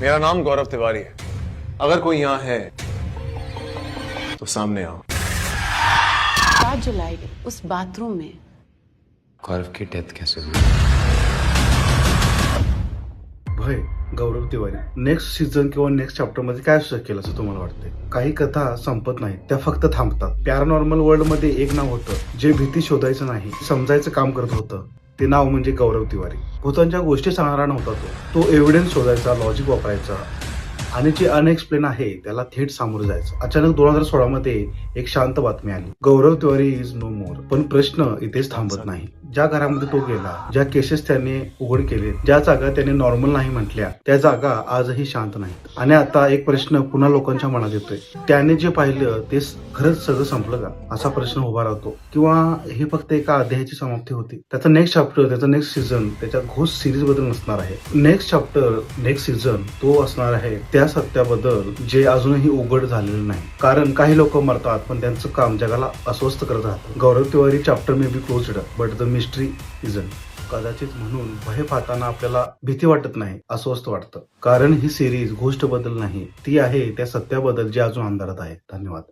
मेरा नाम गौरव तिवारी है। अगर कोई यहाँ है तो सामने आओ। 7 जुलाई उस बाथरूम में गौरव की डेथ कैसे हुई? भय गौरव तिवारी नेक्स्ट सीझन किंवा नेक्स्ट चॅप्टर मध्ये काय असू शकेल असं तुम्हाला वाटतंय? काही कथा संपत नाहीत, त्या फक्त थांबतात. पॅरानॉर्मल वर्ल्ड मध्ये एक नाव होतं जे भीती शोधायचं नाही, समजायचं काम करत होतं. ते नाव म्हणजे गौरव तिवारी. भूतांच्या गोष्टी सांगणारा नव्हता तो एव्हिडन्स शोधायचा, लॉजिक वापरायचा आणि जे अनएक्सप्लेन आहे त्याला थेट सामोरं जायचं. अचानक 2016 मध्ये एक शांत बातमी आली, गौरव तिवारी इज नो मोर. पण प्रश्न इथेच थांबत नाही. ज्या घरामध्ये तो गेला, ज्या केसेस त्याने उघड केले, ज्या जागा त्याने नॉर्मल नाही म्हटल्या, त्या जागा आजही शांत नाहीत. आणि आता एक प्रश्न पुन्हा लोकांच्या मनात येतोय, त्याने जे पाहिलं ते खरंच सगळं संपलं का, असा प्रश्न उभा राहतो. किंवा हे फक्त एका अध्यायाची समाप्ती होती. त्याचा नेक्स्ट चॅप्टर, त्याचा नेक्स्ट सीझन त्याच्या घोस्ट सिरीज बद्दल नसणार आहे. नेक्स्ट चॅप्टर, नेक्स्ट सीझन तो असणार आहे त्या सत्याबद्दल जे अजूनही उघड झालेलं नाही. कारण काही लोक मरतात पण त्यांचं काम जगाला अस्वस्थ करत राहतं. Gaurav Tiwari chapter may be closed but the mystery isn't. कदाचित म्हणून भय पाहताना आपल्याला भीती वाटत नाही, अस्वस्थ वाटतं. कारण ही सिरीज गोष्ट बद्दल नाही, ती आहे त्या सत्याबद्दल जे अजून अंधारात आहे. धन्यवाद.